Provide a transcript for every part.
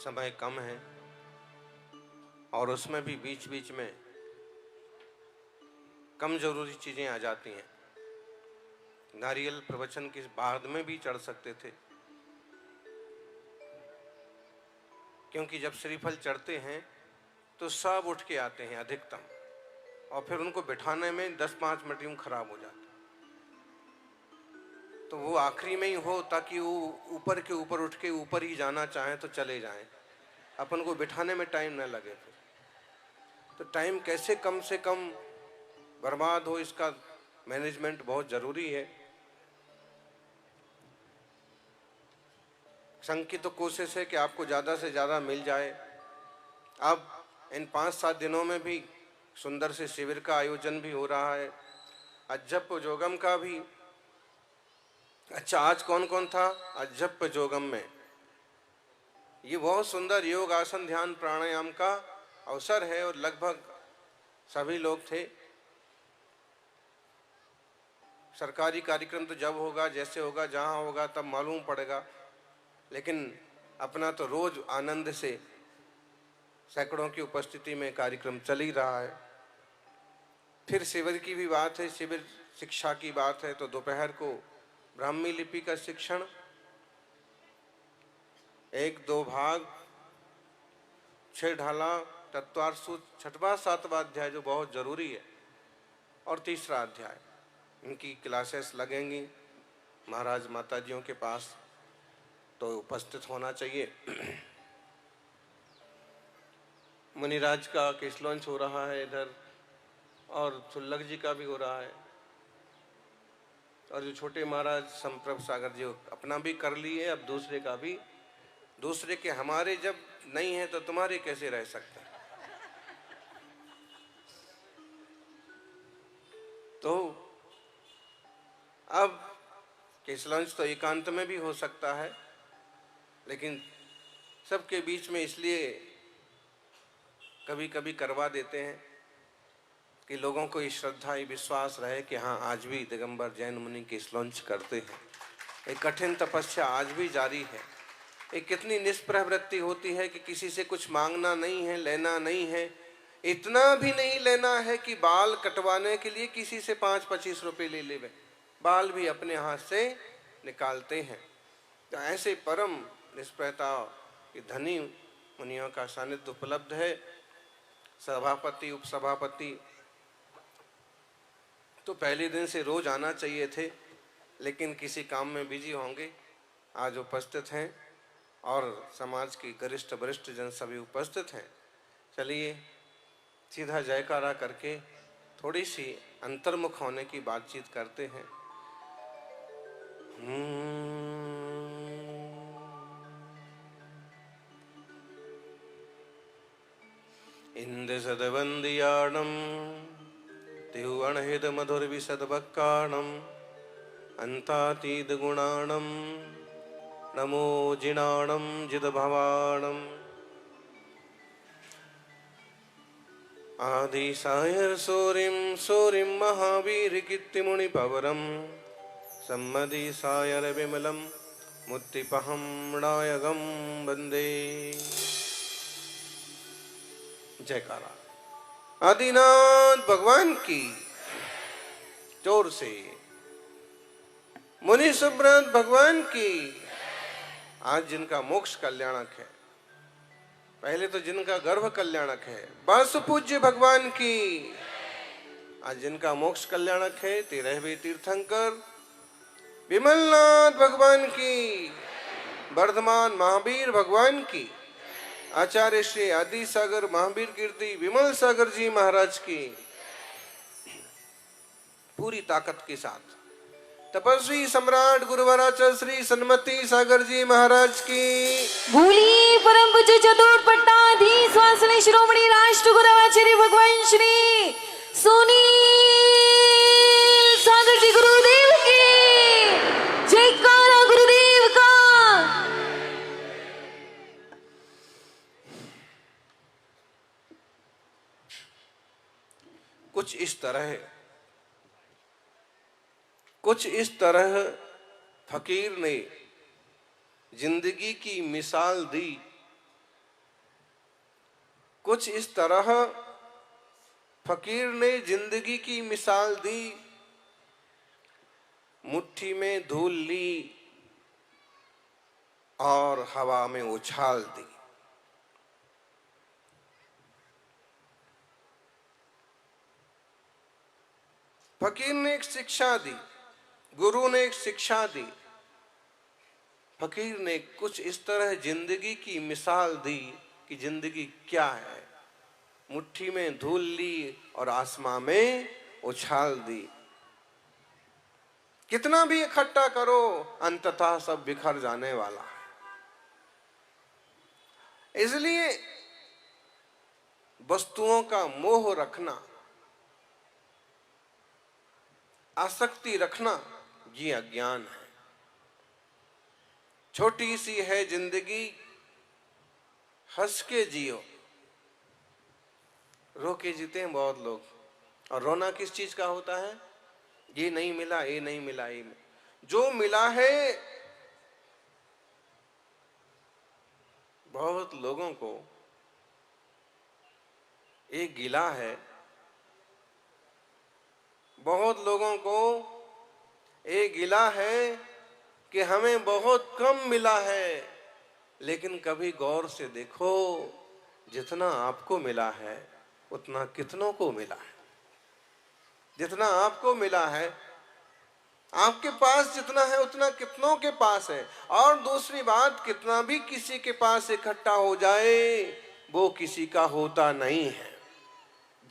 समय कम है और उसमें भी बीच बीच में कम जरूरी चीजें आ जाती हैं। नारियल प्रवचन के बाद में भी चढ़ सकते थे, क्योंकि जब श्रीफल चढ़ते हैं तो सब उठ के आते हैं अधिकतम, और फिर उनको बिठाने में 10-5 मिनट यूं खराब हो जाता। तो वो आखिरी में ही हो ताकि वो ऊपर के ऊपर उठ के ऊपर ही जाना चाहें तो चले जाएं, अपन को बिठाने में टाइम न लगे। फिर तो टाइम कैसे कम से कम बर्बाद हो, इसका मैनेजमेंट बहुत जरूरी है। संघ की तो कोशिश है कि आपको ज्यादा से ज्यादा मिल जाए। अब इन 5-7 दिनों में भी सुंदर से शिविर का आयोजन भी हो रहा है, अज्जप जोगम का भी। अच्छा, आज कौन कौन था? अज्जप जोगम में ये बहुत सुंदर योग आसन ध्यान प्राणायाम का अवसर है और लगभग सभी लोग थे। सरकारी कार्यक्रम तो जब होगा, जैसे होगा, जहां होगा तब मालूम पड़ेगा, लेकिन अपना तो रोज आनंद से सैकड़ों की उपस्थिति में कार्यक्रम चल ही रहा है। फिर शिविर की भी बात है, शिविर शिक्षा की बात है, तो दोपहर को ब्राह्मी लिपि का शिक्षण, 1-2 भाग, 6 ढाला, तत्वार्थ सूत्र, 6वां-7वां अध्याय जो बहुत जरूरी है, और 3रा अध्याय, इनकी क्लासेस लगेंगी महाराज माताजियों के पास, तो उपस्थित होना चाहिए। मुनिराज का केस लॉन्च हो रहा है इधर, और सुल्लभ जी का भी हो रहा है, और जो छोटे महाराज संप्रभ सागर जी अपना भी कर लिए, अब दूसरे का भी। दूसरे के हमारे जब नहीं है तो तुम्हारे कैसे रह सकते हैं? तो अब केस लॉन्च तो एकांत में भी हो सकता है, लेकिन सबके बीच में इसलिए कभी कभी करवा देते हैं कि लोगों को ये श्रद्धा, ये विश्वास रहे कि हाँ, आज भी दिगंबर जैन मुनि केस लॉन्च करते हैं। एक कठिन तपस्या आज भी जारी है। एक कितनी निष्प्रह वृत्ति होती है कि किसी से कुछ मांगना नहीं है, लेना नहीं है, इतना भी नहीं लेना है कि बाल कटवाने के लिए किसी से 5-25 रुपए ले ले। बाल भी अपने हाथ से निकालते हैं। तो ऐसे परम निष्प्रहता के धनी मुनियों का सानिध्य उपलब्ध है। सभापति, उपसभापति तो पहले दिन से रोज आना चाहिए थे, लेकिन किसी काम में बिजी होंगे, आज उपस्थित हैं, और समाज की गरिष्ठ वरिष्ठ जन सभी उपस्थित हैं। चलिए सीधा जयकारा करके थोड़ी सी अंतर्मुख होने की बातचीत करते हैं। इंद्र सदवंदियाणम तिहुअणहित मधुर विशदवक्काणम अंतातीत गुणाणम नमो जिनाणम जिद भवाणम आदि सायर सूरिम महावीर कीर्तिमुनि पवरम सम्मदि सायर विमलम मुत्तिपहम नायकम वंदे। जयकारा। आदिनाथ भगवान की जोर से। मुनि सुब्रत भगवान की। आज जिनका मोक्ष कल्याणक है, पहले तो जिनका गर्भ कल्याणक है, बस पूज्य भगवान की। आज जिनका मोक्ष कल्याणक है, 13वें तीर्थंकर विमलनाथ भगवान की, वर्धमान महावीर भगवान की, आचार्य श्री आदि सागर महावीर कीर्ति विमल सागर जी महाराज की पूरी ताकत के साथ, तपस्वी सम्राट गुरुवराचार्य श्री सन्मति सागर जी महाराज की, भूली परम पूज्य चतुर्पट्टाधीश स्वासने शिरोमणि राष्ट्र गुरुआचार्य भगवान श्री सुनील सागर जी गुरुदेव की जयकारा गुरुदेव का। कुछ इस तरह फकीर ने जिंदगी की मिसाल दी कुछ इस तरह फकीर ने जिंदगी की मिसाल दी, मुट्ठी में धूल ली और हवा में उछाल दी। फकीर ने एक शिक्षा दी, गुरु ने एक शिक्षा दी, फकीर ने कुछ इस तरह जिंदगी की मिसाल दी कि जिंदगी क्या है। मुट्ठी में धूल ली और आसमां में उछाल दी। कितना भी इकट्ठा करो अंततः सब बिखर जाने वाला है। इसलिए वस्तुओं का मोह रखना, आसक्ति रखना, ये अज्ञान है। छोटी सी है जिंदगी, हंस के जियो। रो के जीते हैं बहुत लोग, और रोना किस चीज का होता है? ये नहीं मिला, ये नहीं मिला, ये जो मिला है। बहुत लोगों को ये गिला है, बहुत लोगों को ये गिला है कि हमें बहुत कम मिला है। लेकिन कभी गौर से देखो, जितना आपको मिला है उतना कितनों को मिला है। जितना आपको मिला है, आपके पास जितना है उतना कितनों के पास है। और दूसरी बात, कितना भी किसी के पास इकट्ठा हो जाए वो किसी का होता नहीं है,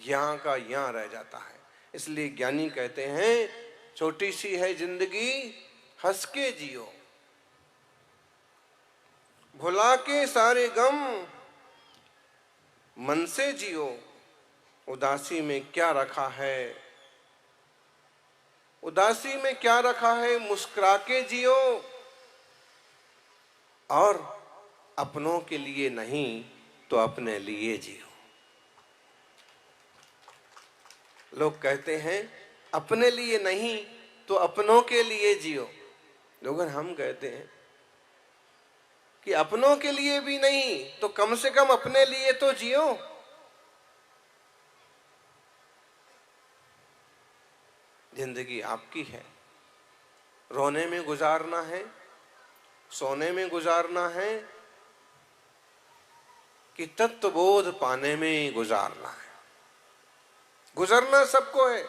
यहाँ का यहाँ रह जाता है। इसलिए ज्ञानी कहते हैं, छोटी सी है जिंदगी, हंस के जियो। भुला के सारे गम मन से जियो। उदासी में क्या रखा है, उदासी में क्या रखा है, मुस्कुरा के जियो। और अपनों के लिए नहीं तो अपने लिए जियो। लोग कहते हैं अपने लिए नहीं तो अपनों के लिए जियो। लोग हम कहते हैं कि अपनों के लिए भी नहीं तो कम से कम अपने लिए तो जियो। जिंदगी आपकी है, रोने में गुजारना है, सोने में गुजारना है, कि तत्वबोध पाने में गुजारना है। गुजरना सबको है,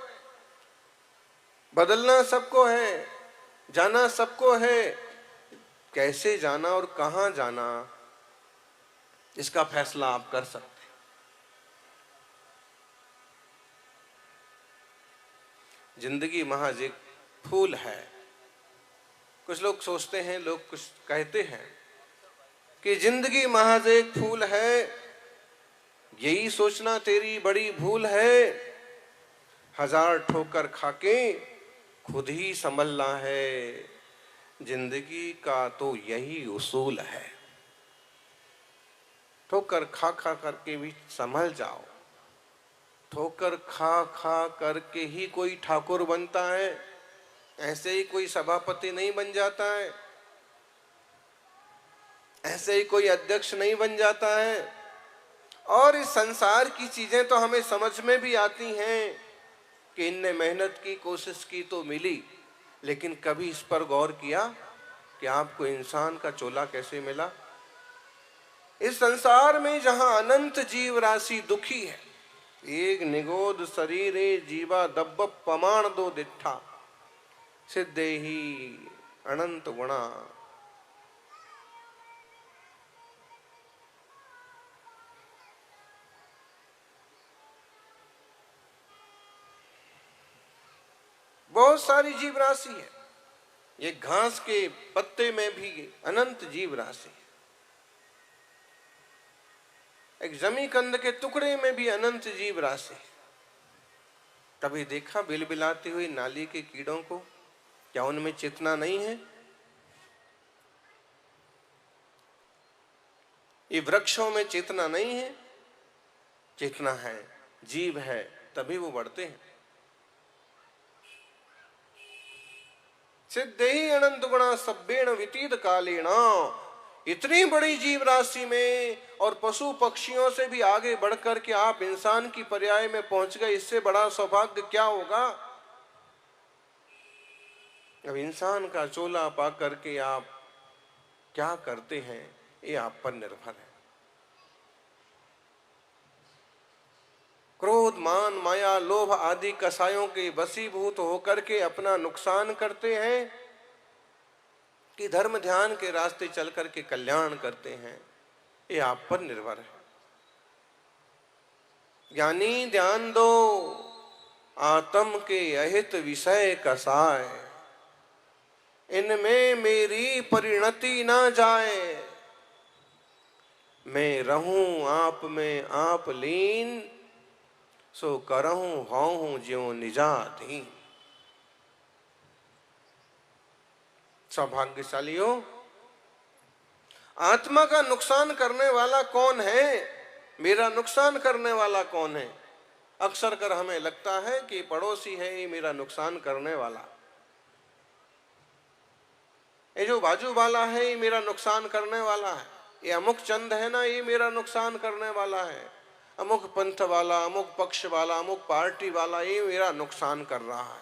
बदलना सबको है, जाना सबको है। कैसे जाना और कहां जाना, इसका फैसला आप कर सकते हैं। जिंदगी महज एक फूल है। कुछ लोग सोचते हैं, लोग कुछ कहते हैं कि जिंदगी महज एक फूल है। यही सोचना तेरी बड़ी भूल है। हजार ठोकर खाके खुद ही संभलना है। जिंदगी का तो यही उसूल है। ठोकर खा खा करके भी संभल जाओ। ठोकर खा खा करके ही कोई ठाकुर बनता है, ऐसे ही कोई सभापति नहीं बन जाता है, ऐसे ही कोई अध्यक्ष नहीं बन जाता है। और इस संसार की चीजें तो हमें समझ में भी आती हैं कि इनने मेहनत की, कोशिश की तो मिली, लेकिन कभी इस पर गौर किया कि आपको इंसान का चोला कैसे मिला? इस संसार में जहां अनंत जीव राशि दुखी है, एक निगोद शरीरे जीवा दब्ब पमाण दो दिट्ठा सिद्धे ही अनंत गुणा। बहुत सारी जीव राशि है। ये घास के पत्ते में भी अनंत जीव राशि है। एक जमी कंद के टुकड़े में भी अनंत जीव राशि है। कभी देखा बिलबिलाती हुई नाली के कीड़ों को? क्या उनमें चेतना नहीं है? ये वृक्षों में चेतना नहीं है? चेतना है, जीव है, तभी वो बढ़ते हैं। सिद्धे ही अनंत गुणा सब्बेण वितीत कालेण। इतनी बड़ी जीव राशि में और पशु पक्षियों से भी आगे बढ़कर के आप इंसान की पर्याय में पहुंच गए, इससे बड़ा सौभाग्य क्या होगा। अब इंसान का चोला पा करके आप क्या करते हैं, ये आप पर निर्भर है। क्रोध, मान, माया, लोभ आदि कसायों के वशीभूत होकर के अपना नुकसान करते हैं कि धर्म ध्यान के रास्ते चल करके कल्याण करते हैं, ये आप पर निर्भर है। ज्ञानी ध्यान दो आत्म के अहित विषय कसाय, इनमें मेरी परिणति ना जाए। मैं रहूं आप में आप लीन, सो करहूं हूं ज्यों निजाधीन। सौभाग्यशालियों, आत्मा का नुकसान करने वाला कौन है, मेरा नुकसान करने वाला कौन है। अक्सर कर हमें लगता है कि पड़ोसी है ये मेरा नुकसान करने वाला, ये जो बाजू वाला है ये मेरा नुकसान करने वाला है, ये अमुक चंद है ना ये मेरा नुकसान करने वाला है, अमुक पंथ वाला, अमुक पक्ष वाला, अमुक पार्टी वाला ये मेरा नुकसान कर रहा है।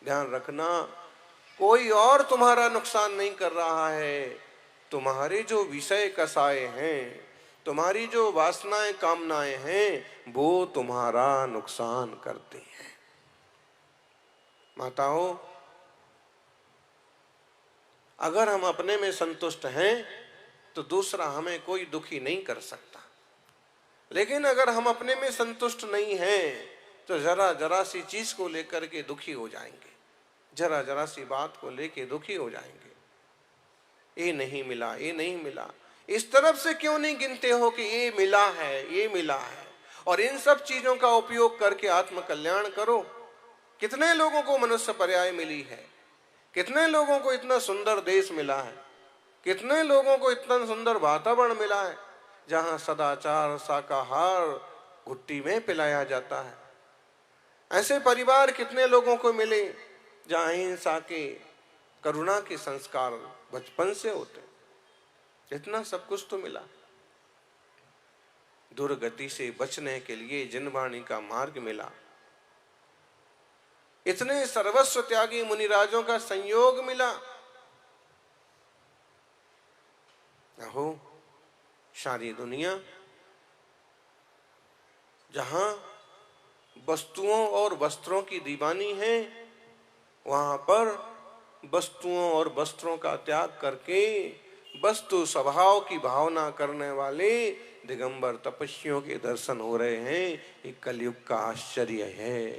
ध्यान रखना, कोई और तुम्हारा नुकसान नहीं कर रहा है। तुम्हारे जो विषय कसाए हैं, तुम्हारी जो वासनाएं कामनाएं हैं, वो तुम्हारा नुकसान करते हैं। माताओं, अगर हम अपने में संतुष्ट हैं तो दूसरा हमें कोई दुखी नहीं कर सकता, लेकिन अगर हम अपने में संतुष्ट नहीं हैं तो जरा जरा सी चीज को लेकर के दुखी हो जाएंगे, जरा जरा सी बात को लेके दुखी हो जाएंगे। ये नहीं मिला, ये नहीं मिला, इस तरफ से क्यों नहीं गिनते हो कि ये मिला है, ये मिला है, और इन सब चीजों का उपयोग करके आत्म कल्याण करो। कितने लोगों को मनुष्य पर्याय मिली है, कितने लोगों को इतना सुंदर देश मिला है, कितने लोगों को इतना सुंदर वातावरण मिला है जहां सदाचार, शाकाहार घुट्टी में पिलाया जाता है। ऐसे परिवार कितने लोगों को मिले जहां अहिंसा के, करुणा के संस्कार बचपन से होते। इतना सब कुछ तो मिला। दुर्गति से बचने के लिए जिनवाणी का मार्ग मिला। इतने सर्वस्व त्यागी मुनिराजों का संयोग मिला। अहो, सारी दुनिया जहां वस्तुओं और वस्त्रों की दीवानी है, वहां पर वस्तुओं और वस्त्रों का त्याग करके वस्तु स्वभाव की भावना करने वाले दिगंबर तपस्वियों के दर्शन हो रहे हैं। ये कलयुग का आश्चर्य है।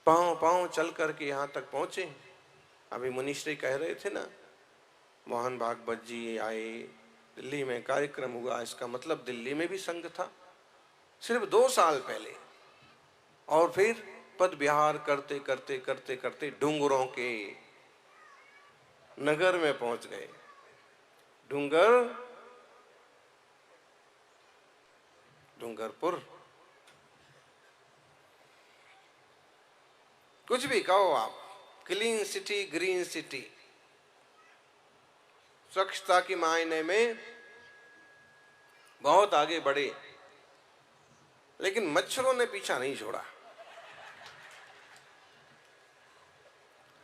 पांव पांव चल करके यहाँ तक पहुंचे। अभी मुनिश्री कह रहे थे ना, मोहन भागवत जी आए, दिल्ली में कार्यक्रम हुआ, इसका मतलब दिल्ली में भी संघ था सिर्फ 2 साल पहले, और फिर पद विहार करते करते करते करते डूंगरों के नगर में पहुंच गए। डूंगरपुर, कुछ भी कहो आप, क्लीन सिटी, ग्रीन सिटी, स्वच्छता के मायने में बहुत आगे बढ़े, लेकिन मच्छरों ने पीछा नहीं छोड़ा।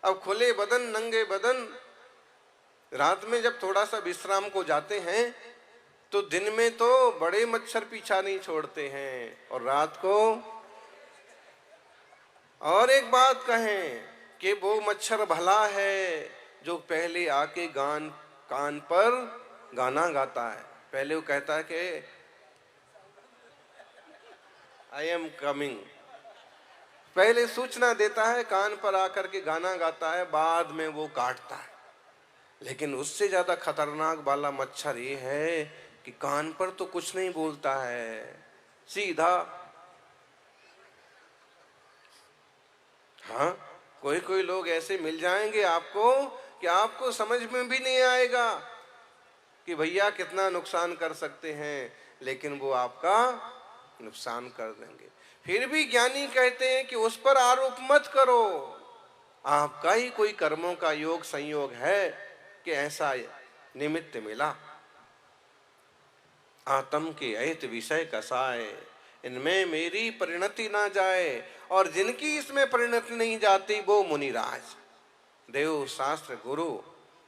अब खुले बदन, नंगे बदन, रात में जब थोड़ा सा विश्राम को जाते हैं तो दिन में तो बड़े मच्छर पीछा नहीं छोड़ते हैं, और रात को। और एक बात कहें कि वो मच्छर भला है जो पहले आके कान पर गाना गाता है। पहले वो कहता है कि आई एम कमिंग, पहले सूचना देता है, कान पर आकर के गाना गाता है, बाद में वो काटता है। लेकिन उससे ज्यादा खतरनाक वाला मच्छर ये है कि कान पर तो कुछ नहीं बोलता है, सीधा। हाँ, कोई कोई लोग ऐसे मिल जाएंगे आपको कि आपको समझ में भी नहीं आएगा कि भैया कितना नुकसान कर सकते हैं, लेकिन वो आपका नुकसान कर देंगे। फिर भी ज्ञानी कहते हैं कि उस पर आरोप मत करो, आपका ही कोई कर्मों का योग संयोग है कि ऐसा निमित्त मिला। आत्म के अहित विषय कसाए, इनमें मेरी परिणति ना जाए। और जिनकी इसमें परिणति नहीं जाती वो मुनिराज। देव शास्त्र गुरु,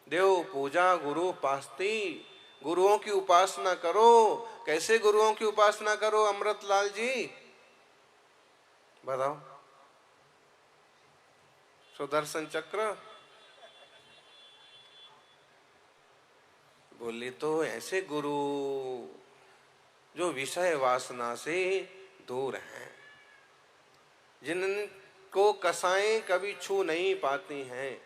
देव पूजा गुरु पास्ती। गुरुओं की उपासना करो। कैसे गुरुओं की उपासना करो अमृतलाल जी, बताओ? सुदर्शन चक्र बोले तो ऐसे गुरु जो विषय वासना से दूर हैं, जिनको कसाएं कभी छू नहीं पाती हैं,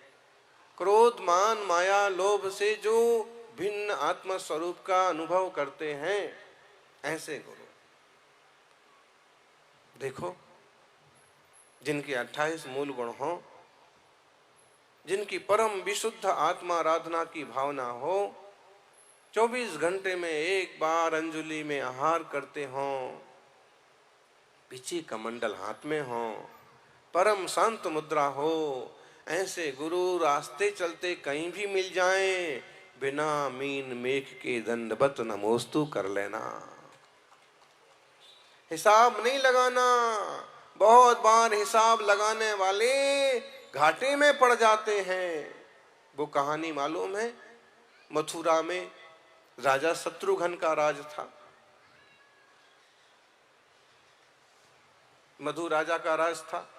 क्रोध मान माया लोभ से जो भिन्न आत्म स्वरूप का अनुभव करते हैं, ऐसे गुरु। देखो, जिनके 28 मूल गुण हो, जिनकी परम विशुद्ध आत्माराधना की भावना हो, 24 घंटे में एक बार अंजुलि में आहार करते हों, पिची कमंडल हाथ में हो, परम शांत मुद्रा हो, ऐसे गुरु रास्ते चलते कहीं भी मिल जाएं, बिना मीन मेघ के दंडवत नमोस्तु कर लेना। हिसाब नहीं लगाना। बहुत बार हिसाब लगाने वाले घाटे में पड़ जाते हैं। वो कहानी मालूम है? मथुरा में राजा शत्रुघ्न का राज था। मधु राजा का राज था,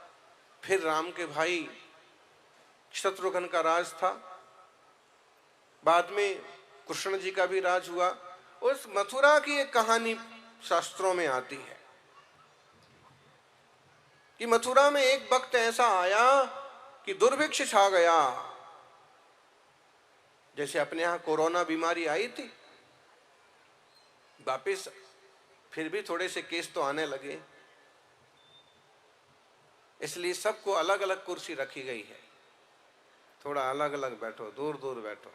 फिर राम के भाई शत्रुघ्न का राज था, बाद में कृष्ण जी का भी राज हुआ। उस मथुरा की एक कहानी शास्त्रों में आती है कि मथुरा में एक वक्त ऐसा आया कि दुर्भिक्ष छा गया। जैसे अपने यहां कोरोना बीमारी आई थी, वापिस फिर भी थोड़े से केस तो आने लगे, इसलिए सबको अलग अलग कुर्सी रखी गई है। थोड़ा अलग अलग बैठो, दूर दूर बैठो।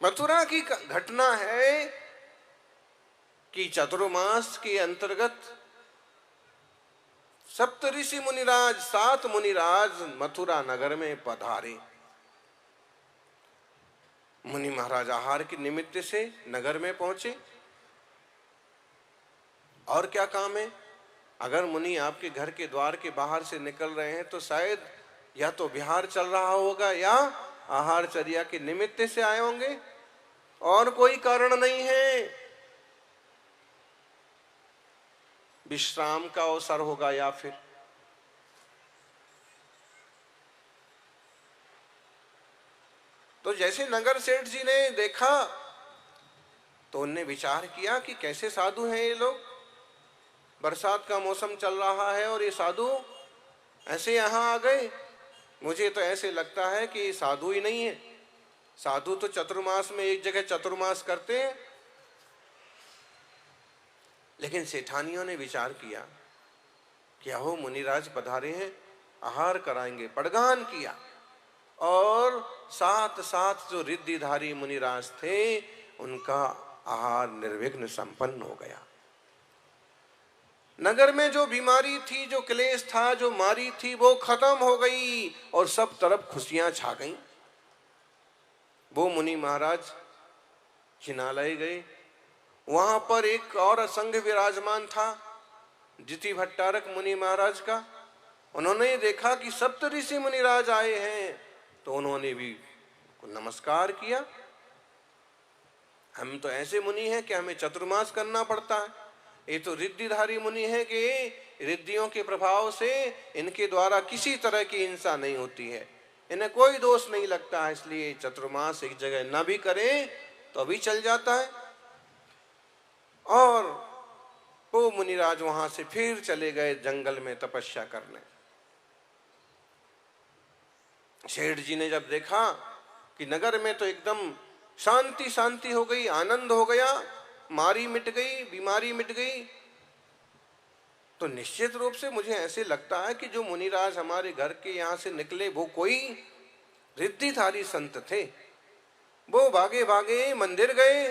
मथुरा की घटना है कि चातुर्मास के अंतर्गत सप्त ऋषि मुनिराज, 7 मुनिराज मथुरा नगर में पधारे। मुनि महाराज आहार के निमित्त से नगर में पहुंचे। और क्या काम है? अगर मुनि आपके घर के द्वार के बाहर से निकल रहे हैं तो शायद या तो विहार चल रहा होगा या आहार चर्या के निमित्त से आए होंगे, और कोई कारण नहीं है। विश्राम का अवसर होगा या फिर तो जैसे नगर सेठ जी ने देखा तो उनने विचार किया कि कैसे साधु हैं ये लोग। बरसात का मौसम चल रहा है और ये साधु ऐसे यहाँ आ गए। मुझे तो ऐसे लगता है कि साधु ही नहीं है। साधु तो चतुर्मास में एक जगह चतुर्मास करते हैं। लेकिन सेठानियों ने विचार किया कि अहो मुनिराज पधारे हैं, आहार कराएंगे। पड़गान किया और 7 जो रिद्धिधारी मुनिराज थे उनका आहार निर्विघ्न संपन्न हो गया। नगर में जो बीमारी थी, जो क्लेश था, जो मारी थी, वो खत्म हो गई और सब तरफ खुशियां छा गईं। वो मुनि महाराज हिनालय गए। वहां पर एक और संघ विराजमान था, जिति भट्टारक मुनि महाराज का। उन्होंने देखा कि सप्त ऋषि मुनिराज आए हैं तो उन्होंने भी नमस्कार किया। हम तो ऐसे मुनि हैं कि हमें चतुर्मास करना पड़ता है। ये तो रिद्धिधारी मुनि है कि रिद्धियों के प्रभाव से इनके द्वारा किसी तरह की हिंसा नहीं होती है, इन्हें कोई दोष नहीं लगता है, इसलिए चतुर्मास एक जगह न भी करें तो भी चल जाता है। और वो मुनिराज वहां से फिर चले गए जंगल में तपस्या करने। सेठ जी ने जब देखा कि नगर में तो एकदम शांति शांति हो गई, आनंद हो गया, मारी मिट गई, बीमारी मिट गई, तो निश्चित रूप से मुझे ऐसे लगता है कि जो मुनिराज हमारे घर के यहाँ से निकले वो कोई रिद्धिधारी संत थे। वो भागे भागे मंदिर गए,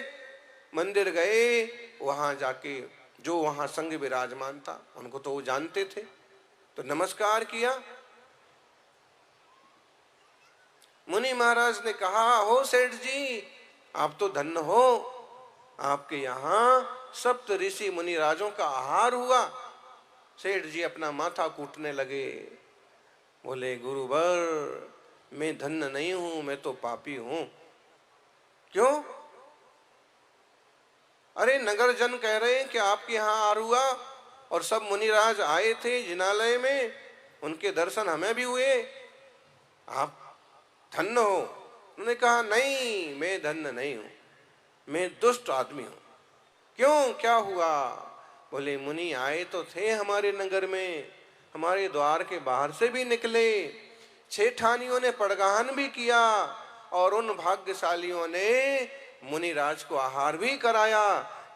वहां जाके जो वहां संग विराजमान था, उनको तो वो जानते थे, तो नमस्कार किया। मुनि महाराज ने कहा, हो सेठ जी, आप तो धन्य हो, आपके यहाँ सप्त ऋषि मुनि राजों का आहार हुआ। सेठ जी अपना माथा कूटने लगे, बोले, गुरुवर, मैं धन्य नहीं हूं, मैं तो पापी हूं। क्यों? अरे नगर जन कह रहे हैं कि आपके यहाँ आहार हुआ, और सब मुनिराज आए थे जिनालय में, उनके दर्शन हमें भी हुए, आप धन्य हो। उन्होंने कहा, नहीं, मैं धन्य नहीं हूं, मैं दुष्ट आदमी हूं। क्यों, क्या हुआ? बोले, मुनि आए तो थे हमारे नगर में, हमारे द्वार के बाहर से भी निकले, छेठानियों ने पड़गाहन भी किया, और उन भाग्यशालियों ने मुनिराज को आहार भी कराया,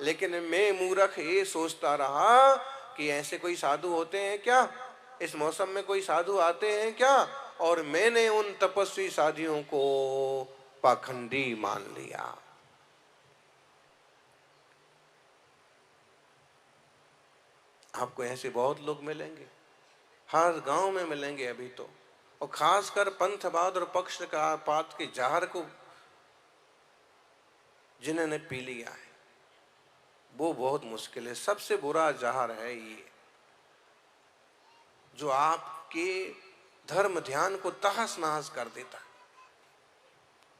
लेकिन मैं मूर्ख ये सोचता रहा कि ऐसे कोई साधु होते हैं क्या, इस मौसम में कोई साधु आते हैं क्या, और मैंने उन तपस्वी साधियों को पाखंडी मान लिया। आपको ऐसे बहुत लोग मिलेंगे, हर गांव में मिलेंगे अभी तो, और खासकर पंथवाद और पक्ष का पात के जहर को जिन्होंने पी लिया है, वो बहुत मुश्किल है। सबसे बुरा जहर है ये, जो आपके धर्म ध्यान को तहस नहस कर देता है।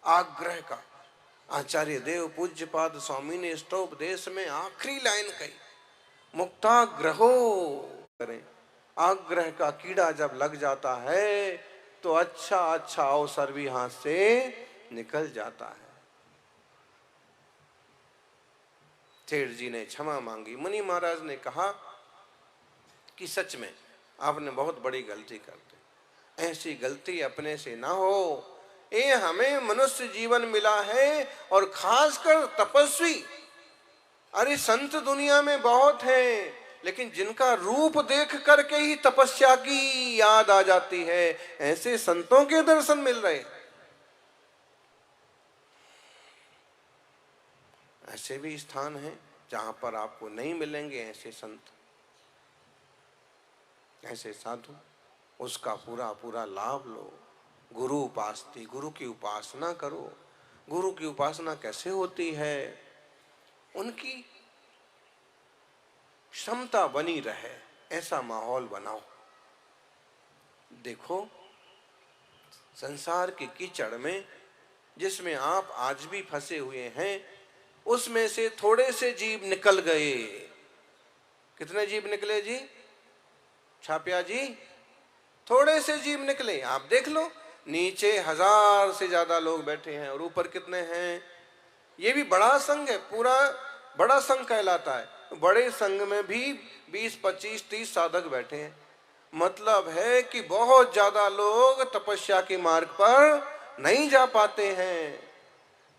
आग्रह का आचार्य देव पूज्यपाद स्वामी ने इष्टोपदेश में आखिरी लाइन कही, मुक्ताग्रहो करें। आग्रह का कीड़ा जब लग जाता है तो अच्छा अच्छा अवसर भी हाथ से निकल जाता है। सेठ जी ने क्षमा मांगी। मुनि महाराज ने कहा कि सच में आपने बहुत बड़ी गलती कर दी, ऐसी गलती अपने से ना हो। ये हमें मनुष्य जीवन मिला है, और खासकर तपस्वी, अरे संत दुनिया में बहुत हैं, लेकिन जिनका रूप देख करके ही तपस्या की याद आ जाती है, ऐसे संतों के दर्शन मिल रहे। ऐसे भी स्थान हैं जहां पर आपको नहीं मिलेंगे ऐसे संत, ऐसे साधु। उसका पूरा पूरा लाभ लो। गुरु उपासती, गुरु की उपासना करो। गुरु की उपासना कैसे होती है? उनकी क्षमता बनी रहे ऐसा माहौल बनाओ। देखो, संसार के कीचड़ में जिसमें आप आज भी फंसे हुए हैं, उसमें से थोड़े से जीव निकल गए। कितने जीव निकले जी? छापिया जी, थोड़े से जीव निकले। आप देख लो, नीचे 1000 से ज्यादा लोग बैठे हैं, और ऊपर कितने हैं? ये भी बड़ा संघ है, पूरा बड़ा संघ कहलाता है। बड़े संघ में भी 20, 25, 30 साधक बैठे हैं। मतलब है कि बहुत ज्यादा लोग तपस्या के मार्ग पर नहीं जा पाते हैं।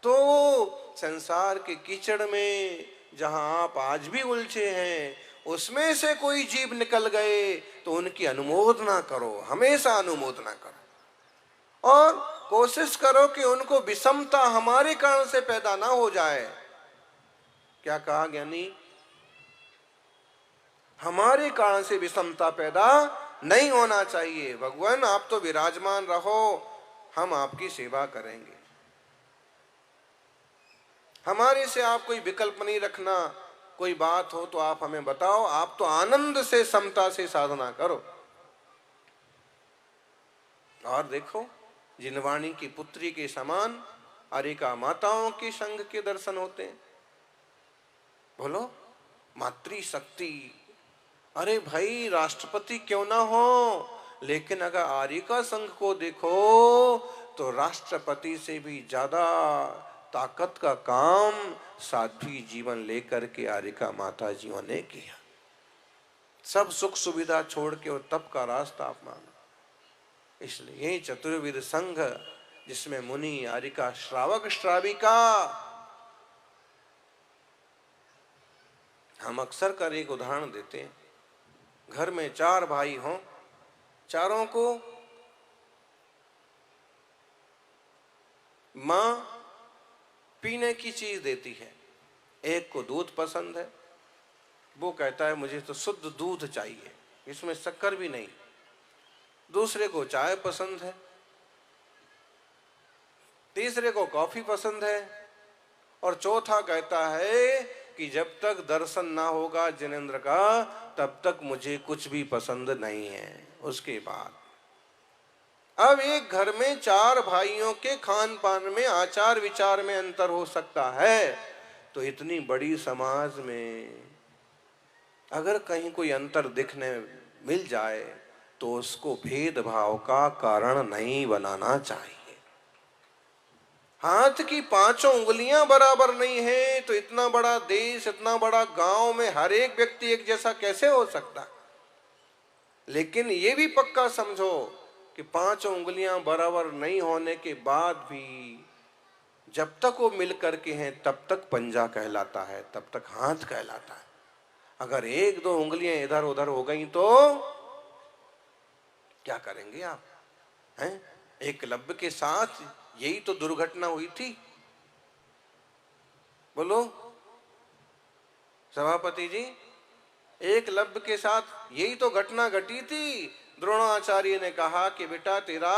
तो संसार के कीचड़ में जहां आप आज भी उलझे हैं, उसमें से कोई जीव निकल गए तो उनकी अनुमोदना करो, हमेशा अनुमोदना करो, और कोशिश करो कि उनको विषमता हमारे कारण से पैदा ना हो जाए। क्या कहा ज्ञानी? हमारे कारण से विषमता पैदा नहीं होना चाहिए। भगवान, आप तो विराजमान रहो, हम आपकी सेवा करेंगे। हमारे से आप कोई विकल्प नहीं रखना। कोई बात हो तो आप हमें बताओ, आप तो आनंद से, समता से साधना करो। और देखो, जिनवाणी की पुत्री के समान अरिका माताओं के संग के दर्शन होते हैं। बोलो, मातृशक्ति। अरे भाई, राष्ट्रपति क्यों ना हो, लेकिन अगर आरिका संघ को देखो तो राष्ट्रपति से भी ज्यादा ताकत का काम साध्वी जीवन लेकर के आरिका माता जीवन ने किया। सब सुख सुविधा छोड़ के और तप का रास्ता अपनाना। इसलिए चतुर्विध संघ, जिसमें मुनि, आरिका, श्रावक, श्राविका, हम अक्सर कर एक उदाहरण देते हैं। घर में 4 भाई हों, चारों को मां पीने की चीज देती है। एक को दूध पसंद है, वो कहता है मुझे तो शुद्ध दूध चाहिए, इसमें शक्कर भी नहीं। दूसरे को चाय पसंद है, तीसरे को कॉफी पसंद है, और चौथा कहता है कि जब तक दर्शन ना होगा जिनेंद्र का तब तक मुझे कुछ भी पसंद नहीं है। उसके बाद अब एक घर में 4 भाइयों के खान पान में, आचार विचार में अंतर हो सकता है, तो इतनी बड़ी समाज में अगर कहीं कोई अंतर दिखने मिल जाए तो उसको भेदभाव का कारण नहीं बनाना चाहिए। हाथ की 5 उंगलियां बराबर नहीं है तो इतना बड़ा देश, इतना बड़ा गांव में हर एक व्यक्ति एक जैसा कैसे हो सकता? लेकिन ये भी पक्का समझो कि 5 उंगलियां बराबर नहीं होने के बाद भी जब तक वो मिल करके हैं तब तक पंजा कहलाता है, तब तक हाथ कहलाता है। अगर 1-2 उंगलियां इधर उधर हो गई तो क्या करेंगे आप? हैं? एकलव्य के साथ यही तो दुर्घटना हुई थी। बोलो सभापति जी, एकलव्य के साथ यही तो घटना घटी थी। द्रोणाचार्य ने कहा कि बेटा तेरा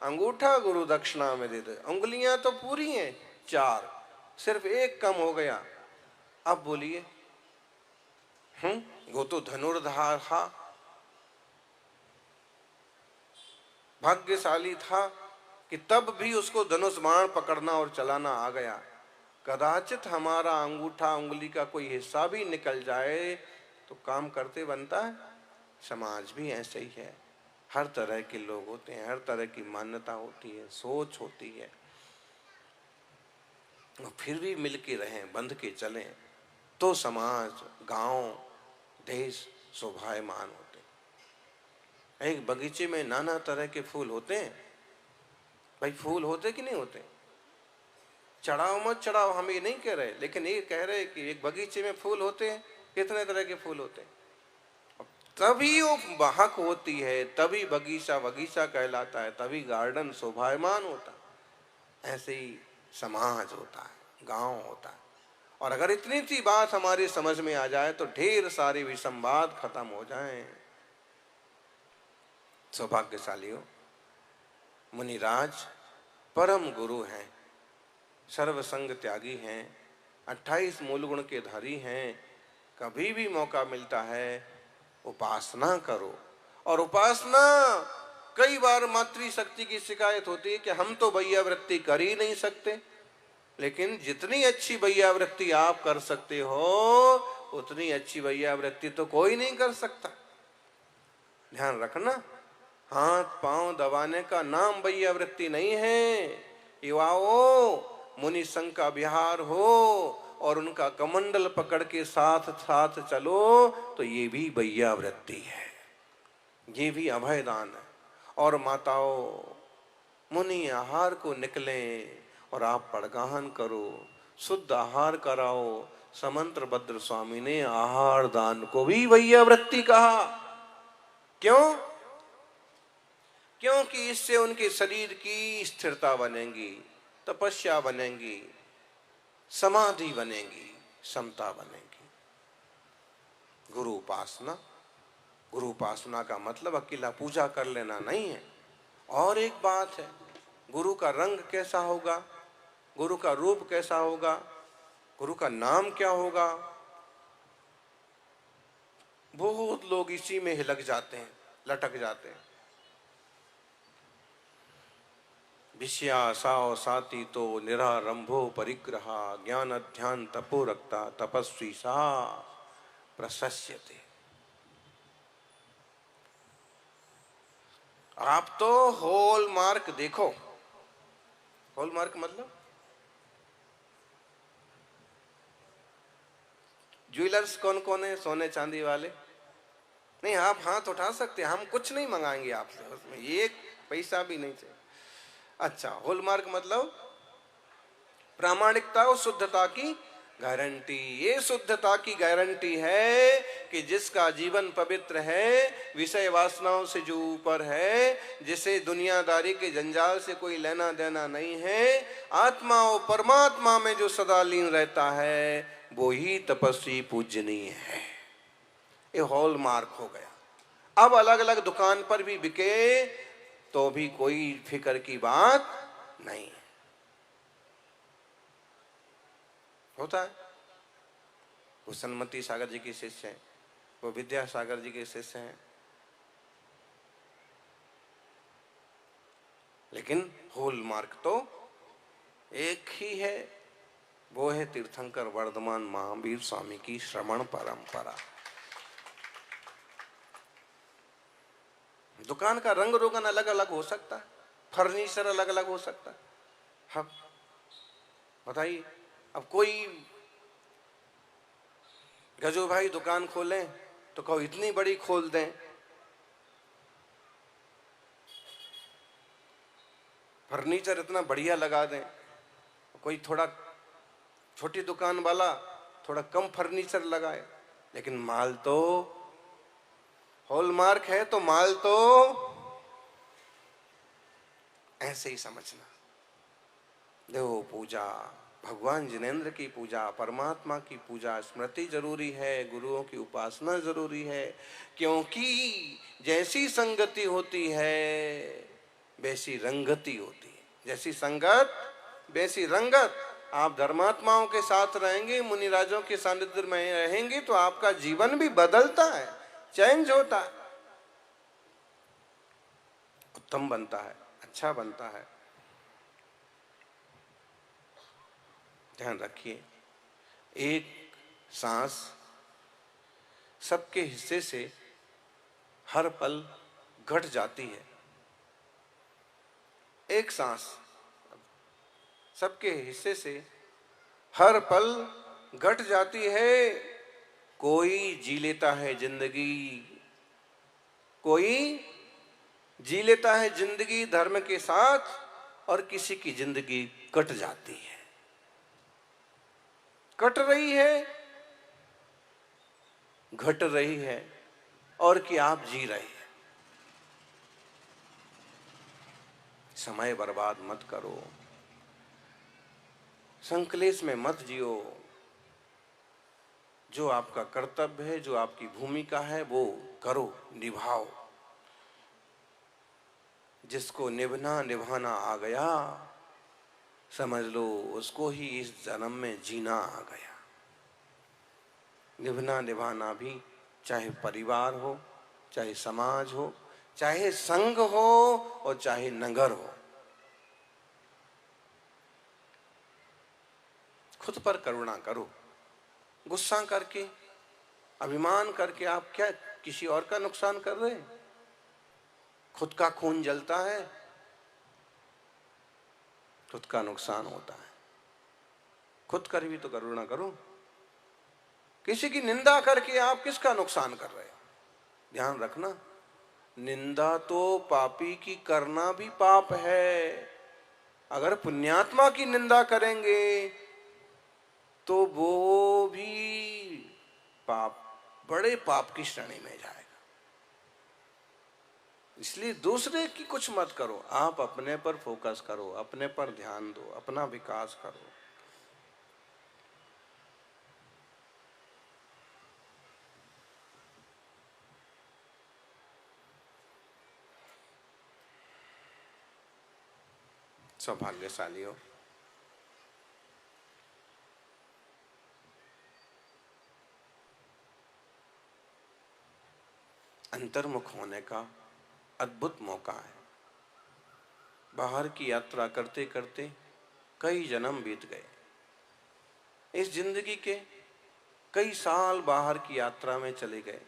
अंगूठा गुरु दक्षिणा में दे दे। उंगलियां तो पूरी हैं 4, सिर्फ 1 कम हो गया। अब बोलिए, वो तो धनुर्धार था, भाग्यशाली था कि तब भी उसको धनुष बाण पकड़ना और चलाना आ गया। कदाचित हमारा अंगूठा उंगली का कोई हिस्सा भी निकल जाए तो काम करते बनता है। समाज भी ऐसे ही है, हर तरह के लोग होते हैं, हर तरह की मान्यता होती है, सोच होती है, और फिर भी मिल के रहें, बंध के चलें तो समाज, गांव, देश शोभायमान होते हैं। एक बगीचे में नाना तरह के फूल होते हैं, भाई फूल होते कि नहीं होते? चढ़ाओ मत चढ़ाओ हम ये नहीं कह रहे, लेकिन ये कह रहे कि एक बगीचे में फूल होते हैं, कितने तरह के फूल होते हैं, तभी वो महक होती है, तभी बगीचा बगीचा कहलाता है, तभी गार्डन शोभायमान होता है। ऐसे ही समाज होता है, गांव होता है। और अगर इतनी सी बात हमारी समझ में आ जाए तो ढेर सारे विसंवाद खत्म हो जाएं। सौभाग्यशाली हो, मुनिराज परम गुरु हैं, सर्वसंग त्यागी हैं, 28 मूल गुण के धारी हैं। कभी भी मौका मिलता है उपासना करो। और उपासना, कई बार मातृशक्ति की शिकायत होती है कि हम तो वैयावृत्ति कर ही नहीं सकते, लेकिन जितनी अच्छी वैयावृत्ति आप कर सकते हो उतनी अच्छी वैयावृत्ति तो कोई नहीं कर सकता। ध्यान रखना, हाथ पांव दबाने का नाम वैयावृत्ति नहीं है। युवाओं, मुनि संघ का विहार हो और उनका कमंडल पकड़ के साथ साथ चलो तो ये भी वैयावृत्ति है, ये भी अभयदान है। और माताओं, मुनि आहार को निकलें और आप पड़गाहन करो, शुद्ध आहार कराओ। समंत्र भद्र स्वामी ने आहार दान को भी वैयावृत्ति कहा। क्यों? क्योंकि इससे उनके शरीर की स्थिरता बनेगी, तपस्या बनेगी, समाधि बनेगी, समता बनेगी। गुरु उपासना, गुरु उपासना का मतलब अकेला पूजा कर लेना नहीं है। और एक बात है, गुरु का रंग कैसा होगा, गुरु का रूप कैसा होगा, गुरु का नाम क्या होगा, बहुत लोग इसी में हिलक जाते हैं, लटक जाते हैं। विषया साव साती तो निरारंभो परिग्रहा, ज्ञान ध्यान तपो रक्ता तपस्वी सा प्रशस्यते। आप तो हॉलमार्क देखो। हॉलमार्क मतलब ज्वेलर्स कौन कौन है? सोने चांदी वाले नहीं। आप हाथ उठा सकते, हम कुछ नहीं मंगाएंगे आपसे, उसमें एक पैसा भी नहीं चाहिए। अच्छा, हॉलमार्क मतलब प्रामाणिकता और शुद्धता की गारंटी। ये शुद्धता की गारंटी है कि जिसका जीवन पवित्र है, विषय वासनाओं से जो ऊपर है, जिसे दुनियादारी के जंजाल से कोई लेना देना नहीं है, आत्मा और परमात्मा में जो सदा लीन रहता है, वो ही तपस्वी पूजनीय है। ये हॉलमार्क हो गया। अब अलग अलग दुकान पर भी बिके तो भी कोई फिक्र की बात नहीं है। होता है। वो सन्मति सागर जी के शिष्य हैं, वो विद्यासागर जी के शिष्य हैं, लेकिन हॉलमार्क तो एक ही है, वो है तीर्थंकर वर्धमान महावीर स्वामी की श्रवण परंपरा। दुकान का रंग रोगन अलग अलग हो सकता है, फर्नीचर अलग अलग हो सकता है। हम बताइए, अब कोई गजू भाई दुकान खोलें तो कहो इतनी बड़ी खोल दें, फर्नीचर इतना बढ़िया लगा दें। कोई थोड़ा छोटी दुकान वाला थोड़ा कम फर्नीचर लगाए, लेकिन माल तो हॉलमार्क है, तो माल तो ऐसे ही समझना। देखो, पूजा, भगवान जिनेंद्र की पूजा, परमात्मा की पूजा, स्मृति जरूरी है, गुरुओं की उपासना जरूरी है, क्योंकि जैसी संगति होती है वैसी रंगति होती है। जैसी संगत वैसी रंगत। आप धर्मात्माओं के साथ रहेंगे, मुनिराजों के सानिध्य में रहेंगे तो आपका जीवन भी बदलता है, चेंज होता है, उत्तम बनता है, अच्छा बनता है। ध्यान रखिए, एक सांस सबके हिस्से से हर पल घट जाती है। एक सांस सबके हिस्से से हर पल घट जाती है। कोई जी लेता है जिंदगी, कोई जी लेता है जिंदगी धर्म के साथ, और किसी की जिंदगी कट जाती है, कट रही है, घट रही है, और कि आप जी रहे हैं। समय बर्बाद मत करो, संकलेश में मत जियो। जो आपका कर्तव्य है, जो आपकी भूमिका है, वो करो, निभाओ। जिसको निभना निभाना आ गया, समझ लो उसको ही इस जन्म में जीना आ गया। निभना निभाना भी चाहे परिवार हो, चाहे समाज हो, चाहे संघ हो और चाहे नगर हो। खुद पर करुणा करो। गुस्सा करके, अभिमान करके आप क्या किसी और का नुकसान कर रहे हैं? खुद का खून जलता है, खुद का नुकसान होता है। खुद कर भी तो करुणा करो। किसी की निंदा करके आप किसका नुकसान कर रहे हो? ध्यान रखना, निंदा तो पापी की करना भी पाप है। अगर पुण्यात्मा की निंदा करेंगे तो वो भी पाप, बड़े पाप की श्रेणी में जाएगा। इसलिए दूसरे की कुछ मत करो, आप अपने पर फोकस करो, अपने पर ध्यान दो, अपना विकास करो। सौभाग्यशाली हो। अंतर्मुख होने का अद्भुत मौका है। बाहर की यात्रा करते करते कई जन्म बीत गए। इस जिंदगी के कई साल बाहर की यात्रा में चले गए,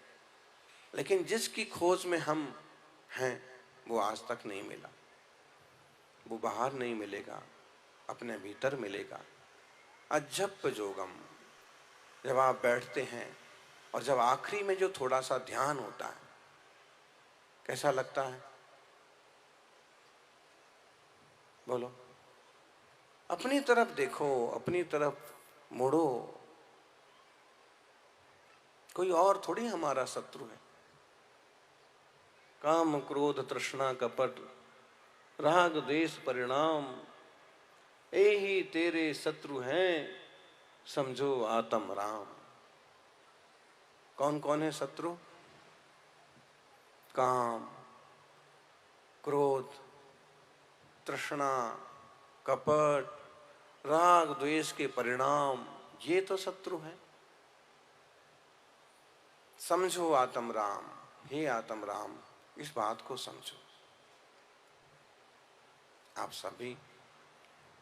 लेकिन जिसकी खोज में हम हैं वो आज तक नहीं मिला। वो बाहर नहीं मिलेगा, अपने भीतर मिलेगा। अजब जोगम। जब आप बैठते हैं और जब आखिरी में जो थोड़ा सा ध्यान होता है, कैसा लगता है? बोलो। अपनी तरफ देखो, अपनी तरफ मुड़ो। कोई और थोड़ी हमारा शत्रु है। काम क्रोध तृष्णा कपट राग द्वेष परिणाम, यही तेरे शत्रु हैं, समझो आत्म राम। कौन कौन है शत्रु? काम, क्रोध, तृष्णा, कपट, राग द्वेष के परिणाम, ये तो शत्रु हैं। समझो आत्म राम, हे आत्म राम, इस बात को समझो। आप सभी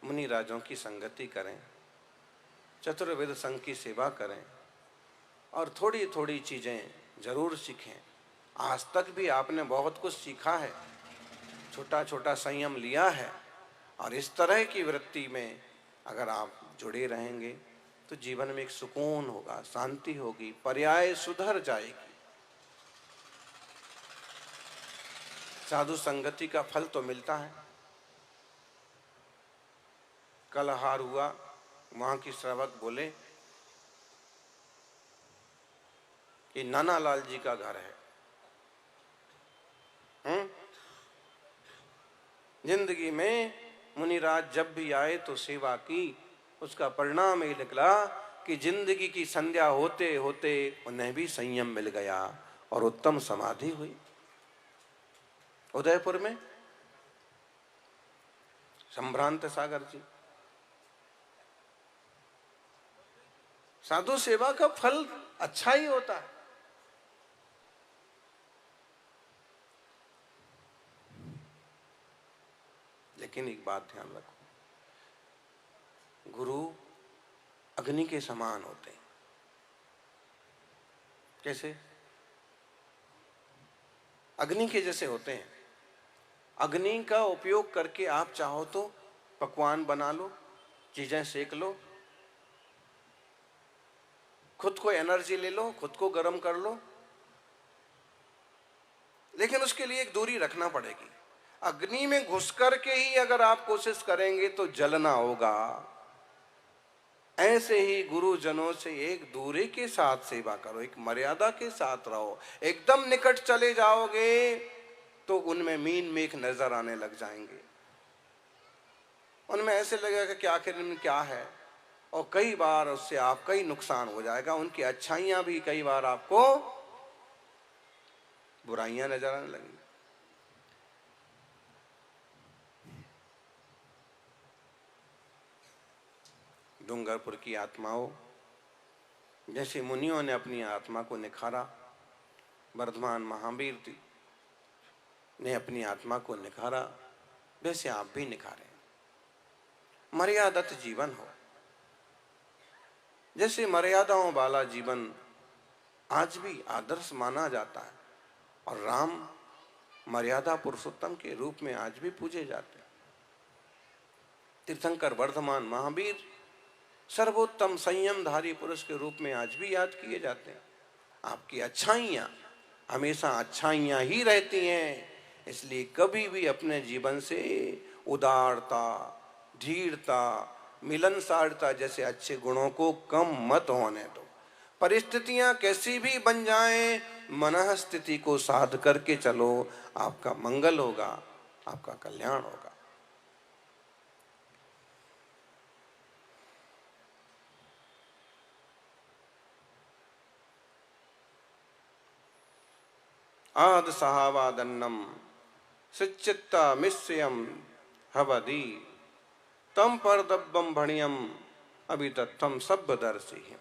मुनि राजों की संगति करें, चतुर्वेद संघ की सेवा करें और थोड़ी थोड़ी चीजें जरूर सीखें। आज तक भी आपने बहुत कुछ सीखा है, छोटा छोटा संयम लिया है, और इस तरह की वृत्ति में अगर आप जुड़े रहेंगे तो जीवन में एक सुकून होगा, शांति होगी, पर्याय सुधर जाएगी। साधु संगति का फल तो मिलता है। कल हार हुआ, वहां की श्रावक बोले कि नाना लाल जी का घर है। जिंदगी में मुनिराज जब भी आए तो सेवा की, उसका परिणाम ये निकला कि जिंदगी की संध्या होते होते उन्हें भी संयम मिल गया और उत्तम समाधि हुई। उदयपुर में संभ्रांत सागर जी। साधु सेवा का फल अच्छा ही होता है। लेकिन एक बात ध्यान रखो, गुरु अग्नि के समान होते हैं। कैसे? अग्नि के जैसे होते हैं। अग्नि का उपयोग करके आप चाहो तो पकवान बना लो, चीजें सेक लो, खुद को एनर्जी ले लो, खुद को गर्म कर लो, लेकिन उसके लिए एक दूरी रखना पड़ेगी। अग्नि में घुस करके ही अगर आप कोशिश करेंगे तो जलना होगा। ऐसे ही गुरुजनों से एक दूरी के साथ सेवा करो, एक मर्यादा के साथ रहो। एकदम निकट चले जाओगे तो उनमें मीन मेख नजर आने लग जाएंगे। उनमें ऐसे लगेगा कि आखिर इनमें क्या है, और कई बार उससे आपका ही नुकसान हो जाएगा। उनकी अच्छाइयां भी कई बार आपको बुराइयां नजर आने लगेंगी। डूंगरपुर की आत्माओं, जैसे मुनियों ने अपनी आत्मा को निखारा, वर्धमान महावीर ने अपनी आत्मा को निखारा, वैसे आप भी निखारें। मर्यादित जीवन हो। जैसे मर्यादाओं वाला जीवन आज भी आदर्श माना जाता है, और राम मर्यादा पुरुषोत्तम के रूप में आज भी पूजे जाते हैं। तीर्थंकर वर्धमान महावीर सर्वोत्तम संयमधारी पुरुष के रूप में आज भी याद किए जाते हैं। आपकी अच्छाइयां हमेशा अच्छाइयां ही रहती हैं, इसलिए कभी भी अपने जीवन से उदारता, धीरता, मिलनसारता जैसे अच्छे गुणों को कम मत होने दो। परिस्थितियां कैसी भी बन जाएं, मनः स्थिति को साध करके चलो, आपका मंगल होगा, आपका कल्याण होगा। आद सहावादन्नम सिच्चित्ता मिस्यम हवदी तम परदब्बम भणियम अभितत्थम सब्बदर्शी।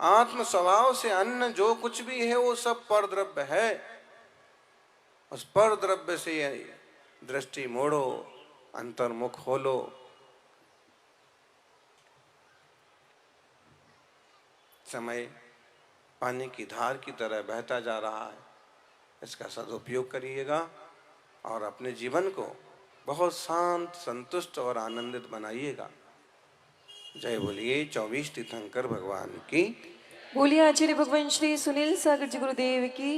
आत्म स्वभाव से अन्न जो कुछ भी है वो सब पर द्रव्य है। उस पर द्रव्य से दृष्टि मोड़ो, अंतर्मुख खोलो। समय पानी की धार की तरह बहता जा रहा है, इसका सदुपयोग करिएगा और अपने जीवन को बहुत शांत, संतुष्ट और आनंदित बनाइएगा। जय बोलिए 24 तीर्थंकर भगवान की। बोलिए आचार्य भगवान श्री सुनील सागर जी गुरुदेव की।